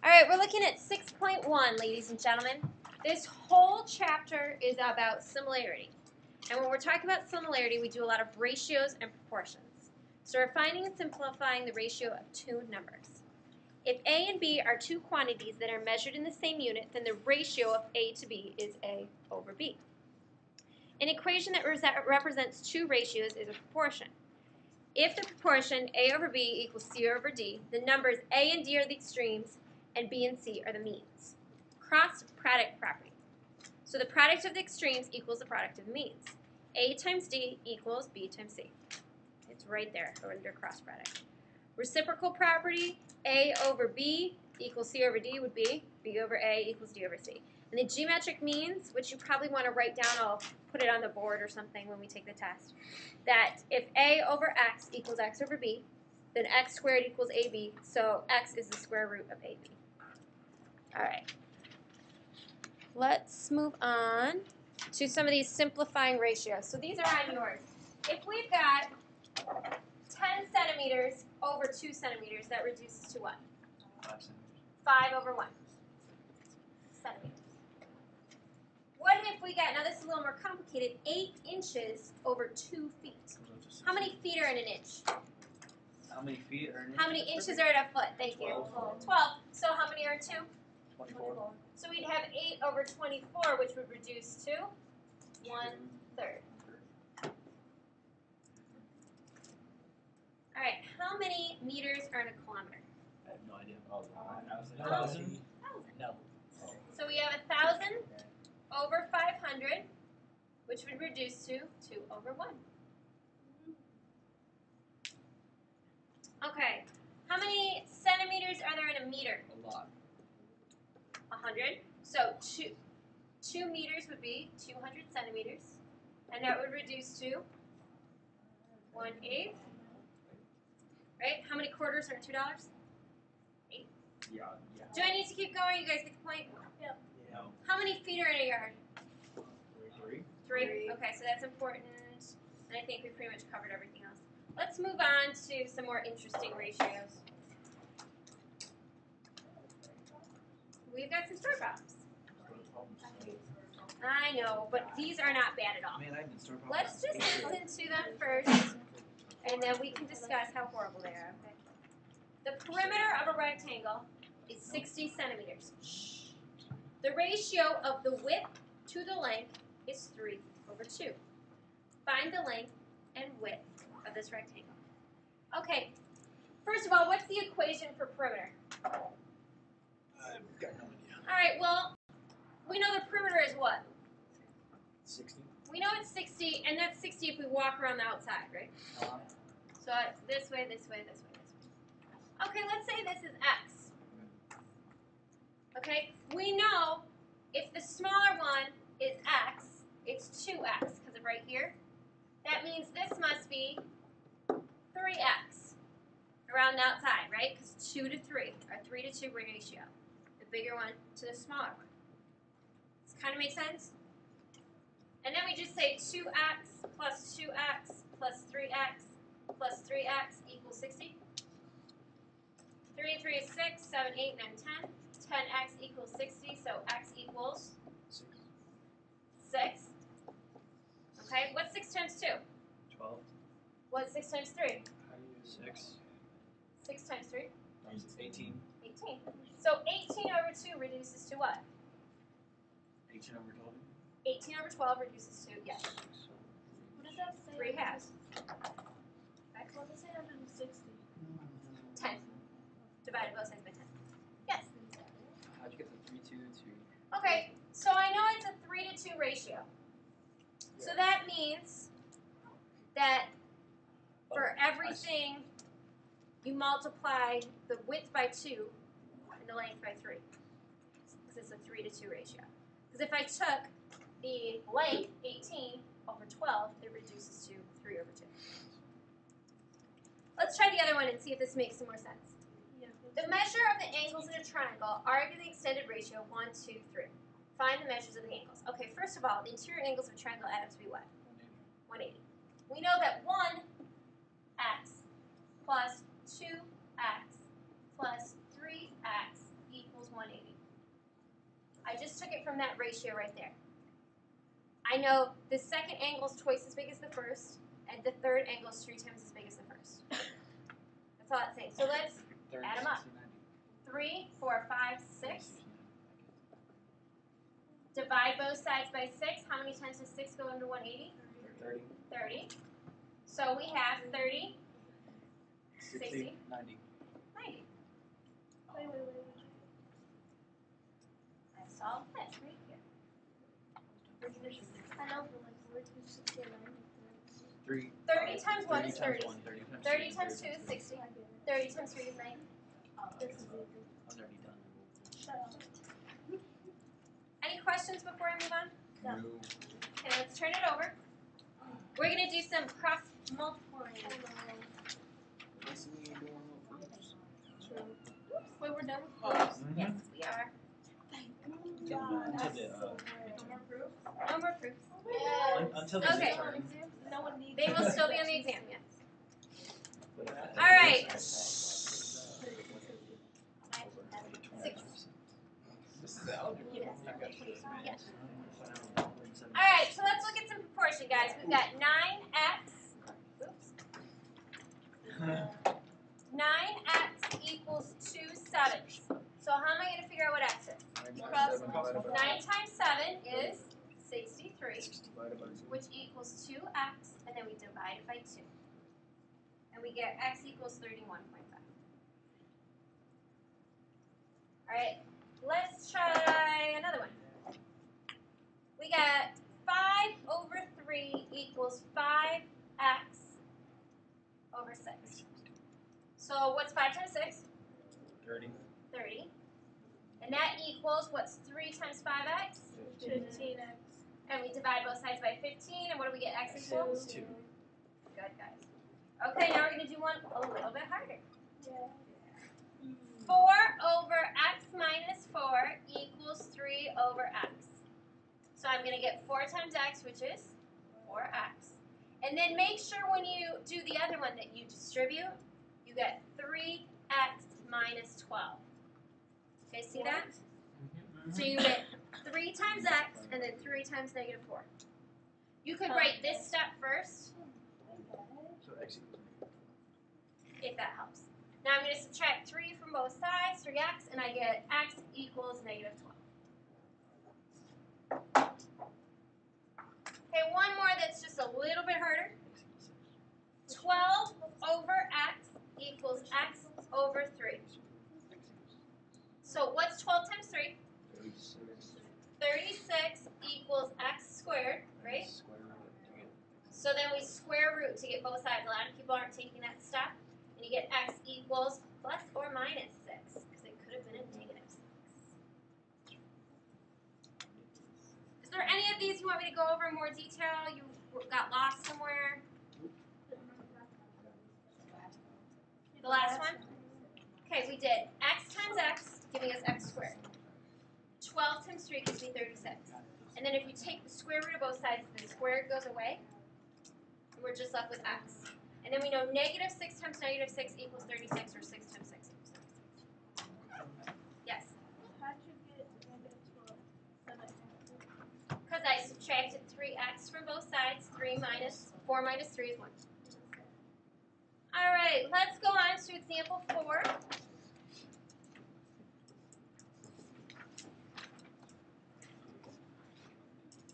All right, we're looking at 6.1, ladies and gentlemen. This whole chapter is about similarity. And when we're talking about similarity, we do a lot of ratios and proportions. So we're finding and simplifying the ratio of two numbers. If A and B are two quantities that are measured in the same unit, then the ratio of A to B is A over B. An equation that represents two ratios is a proportion. If the proportion A over B equals C over D, the numbers A and D are the extremes, and B and C are the means. Cross product property. So the product of the extremes equals the product of the means. A times D equals B times C. It's right there under cross product. Reciprocal property, A over B equals C over D would be B over A equals D over C. And the geometric means, which you probably want to write down, I'll put it on the board or something when we take the test, that if A over X equals X over B, then X squared equals AB, so X is the square root of AB. All right. Let's move on to some of these simplifying ratios. So these are on yours. If we've got 10 centimeters over 2 centimeters, that reduces to what? 5 centimeters. 5 over 1 centimeters. What if we got, now this is a little more complicated, 8 inches over 2 feet? How many feet are in an inch? How many feet are in an inch? How many inches are in a foot? Thank you. 12. So how many are in 2? 24. So we'd have 8 over 24, which would reduce to 1/3. All right, how many meters are in a kilometer? I have no idea. Oh, Oh. 1,000? No. So we have 1,000 over 500, which would reduce to 2 over 1. Okay, how many centimeters are there in a meter? A lot. 100. So 2 meters would be 200 centimeters, and that would reduce to 1/8. Right? How many quarters are $2? 8. Yeah. Do I need to keep going? You guys get the point? Yep. No. How many feet are in a yard? 3. 3. Okay, so that's important, and I think we pretty much covered everything else. Let's move on to some more interesting ratios. We've got some store problems. I know, but these are not bad at all. Man, I've been store Let's just listen to them first, and then we can discuss how horrible they are. Okay. The perimeter of a rectangle is 60 centimeters. The ratio of the width to the length is 3 over 2. Find the length and width of this rectangle. Okay, first of all, what's the equation for perimeter? I've got no idea. All right, well, we know the perimeter is what? 60. We know it's 60, and that's 60 if we walk around the outside, right? So it's this way, this way, this way, this way. Okay, let's say this is X. Okay, we know if the smaller one is X, it's 2X, because of right here. That means this must be 3X around the outside, right? Because 2 to 3, or 3 to 2 ratio. The bigger one to the smaller one. Does this kind of make sense? And then we just say 2X plus 2X plus 3X plus 3X equals 60. 3 and 3 is 6, 7, 8, 9, 10. 10X equals 60, so X equals 6. Okay, what's 6 times 2? 12. What's 6 times 3? 6. 6 times 3? 18. 18. So 18 over 2 reduces to what? 18 over 12. 18 over 12 reduces to, yes. What does that say? 3 halves. What does it say under the 60? 10. Divided both sides by 10. Yes. How'd you get the 3, 2, 2? Okay, so I know it's a 3 to 2 ratio. So that means that for everything, you multiply the width by 2 and the length by 3. Because it's a 3 to 2 ratio. Because if I took the length, 18, over 12, it reduces to 3 over 2. Let's try the other one and see if this makes some more sense. Yeah. The measure of the angles in a triangle are the extended ratio 1, 2, 3. Find the measures of the angles. Okay, first of all, the interior angles of a triangle add up to be what? 180. We know that 1x plus 2x plus 3x equals I just took it from that ratio right there. I know the second angle is twice as big as the first, and the third angle is 3 times as big as the first. That's all it's saying. So let's 30, add 'em up. 60, 90. 3, 4, 5, 6. Divide both sides by 6. How many times does 6 go into 180? 30, 30. So we have 30, 60, 60, 90. 90. Wait. I solved this right here. I know, but like, where do you 69? 30 times 1 is 30. 30 times times 2 is 60. 30 times 3 is 90. This is easy. I'm already done. Shut up. Any questions before I move on? No. Okay, let's turn it over. We're going to do some cross multiplying. Wait, we're done with Oops. Yes, we are. No more proofs. Until the Okay. midterm. No one needs They will still be on the exam, yes. All right. All right, so let's look at some proportion, guys. We've got 9x. Oops. 9x equals 2 sevenths. So how am I going to figure out what x is? 9 times 7 is 63, which equals 2x, and then we divide it by 2. And we get x equals 31.5. All right, let's try another one. We got 5 over 3 equals 5x over 6. So what's 5 times 6? 30. 30. And that equals, what's 3 times 5x? 15x. And we divide both sides by 15, and what do we get x equals? 2. Good, guys. Okay, now we're going to do one a little bit harder. Yeah. 4 over x minus 4 equals 3 over x. So I'm going to get 4 times x, which is 4x. And then make sure when you do the other one that you distribute, you get 3x minus 12. Okay, see that? So you get 3 times x and then 3 times negative 4. You could write this step first, So x equals if that helps. Now I'm going to subtract 3 from both sides, 3x, and I get x equals negative 12. Okay, one more that's just a little bit harder. 12 over x equals x over 3. So what's 12 times 3? 36 equals x squared, right? So then we square root to get both sides. A lot of people aren't taking that step. And you get x equals plus or minus 6, because it could have been a negative 6. Is there any of these you want me to go over in more detail? You got lost somewhere? The last one? Okay, we did x times x, giving us x squared. 12 times 3 gives me 36. And then if you take the square root of both sides, the squared goes away. And we're just left with x. And then we know negative 6 times negative 6 equals 36, or 6 times 6 equals 36. Yes? How'd you get negative 12? Because I subtracted 3x from both sides. 4 minus 3 is 1. All right, let's go on to example 4.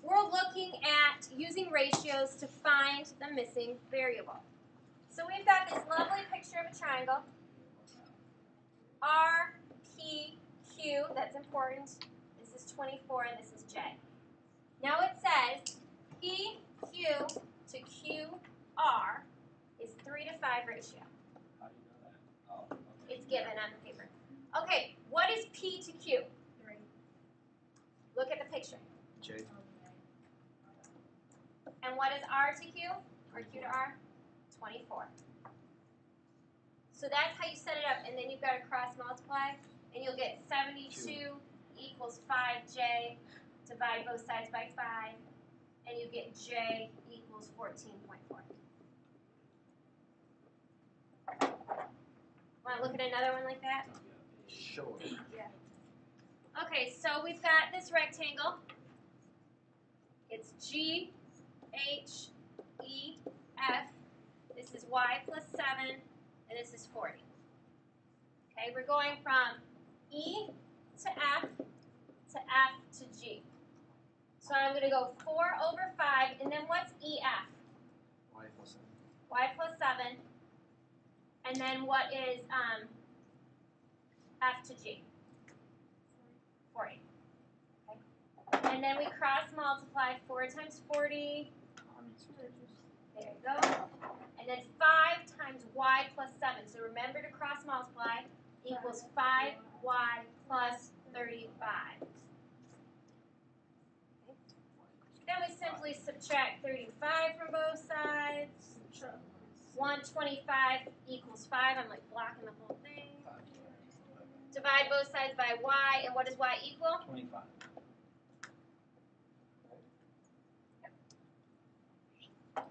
We're looking at using ratios to find the missing variable. So we've got this lovely picture of a triangle. R, P, Q, that's important. This is 24 and this is J. Now it says P, Q to Q, R is 3 to 5 ratio. How do you know that? Oh, okay. It's given on the paper. Okay, what is P to Q? 3. Look at the picture. J. And what is R to Q, or Q to R? 24. So that's how you set it up, and then you've got to cross multiply, and you'll get 72 equals 5J, divide both sides by 5, and you get J equals 14.4. Want to look at another one like that? Sure. Yeah. Okay, so we've got this rectangle. It's G, H, E, F. This is Y plus 7, and this is 40. Okay, we're going from E to F to F to G. So I'm going to go 4 over 5, and then what's EF? Y plus 7. Y plus 7. And then what is F to G? 40. Okay. And then we cross multiply 4 times 40. There you go. And then 5 times Y plus 7. So remember to cross multiply equals 5Y plus 35. Then we simply subtract 35 from both sides. 125 equals 5. I'm like blocking the whole thing. Divide both sides by Y, and what does Y equal? 25. You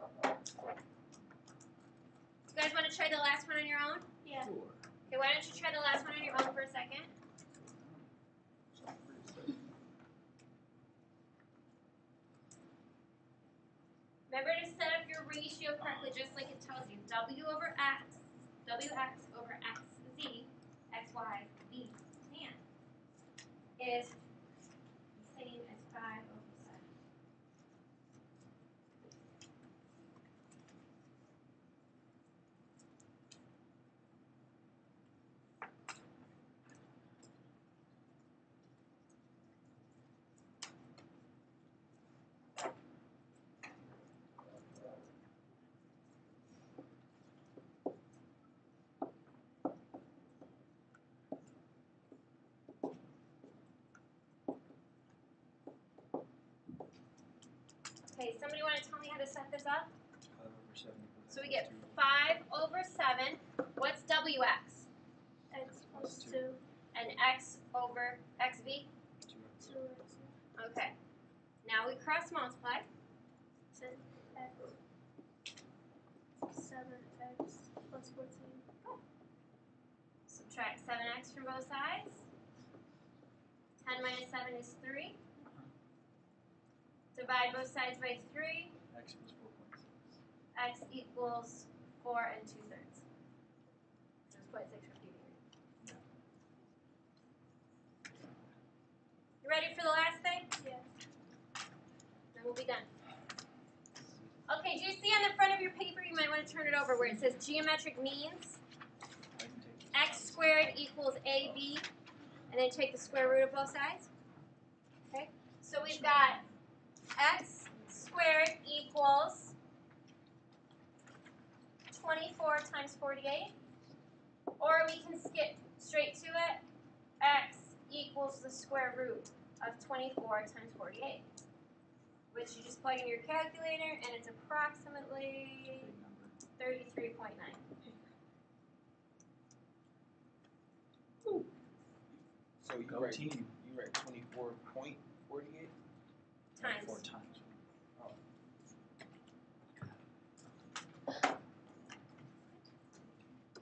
guys want to try the last one on your own? Yeah. Sure. Okay, why don't you try the last one on your own for a second? Remember to set up your ratio correctly, just like it tells you. W over X, WX over XZ, XY, V, tan, is the same as 5 over 7. Okay, somebody want to tell me how to set this up? 5 over 7 equals So we X get plus 5 over 7. What's WX? X plus 2. And X over XV? 2. 2 Okay. Now we cross multiply. 10 X 7X plus 14. Subtract 7x from both sides. 10 minus 7 is 3. Divide both sides by 3. X equals 4.6. X equals 4 and 2/3. So it's 0.6 repeating. Yeah. You ready for the last thing? Yeah. Then we'll be done. Okay, do you see on the front of your paper, you might want to turn it over, where it says geometric means? I can take this. X squared equals AB, and then take the square root of both sides. Okay, so we've got X squared equals 24 times 48, or we can skip straight to it. X equals the square root of 24 times 48, which you just plug in your calculator, and it's approximately Big number. 33.9. So you Go write team. you write 24.48. Times. 4 times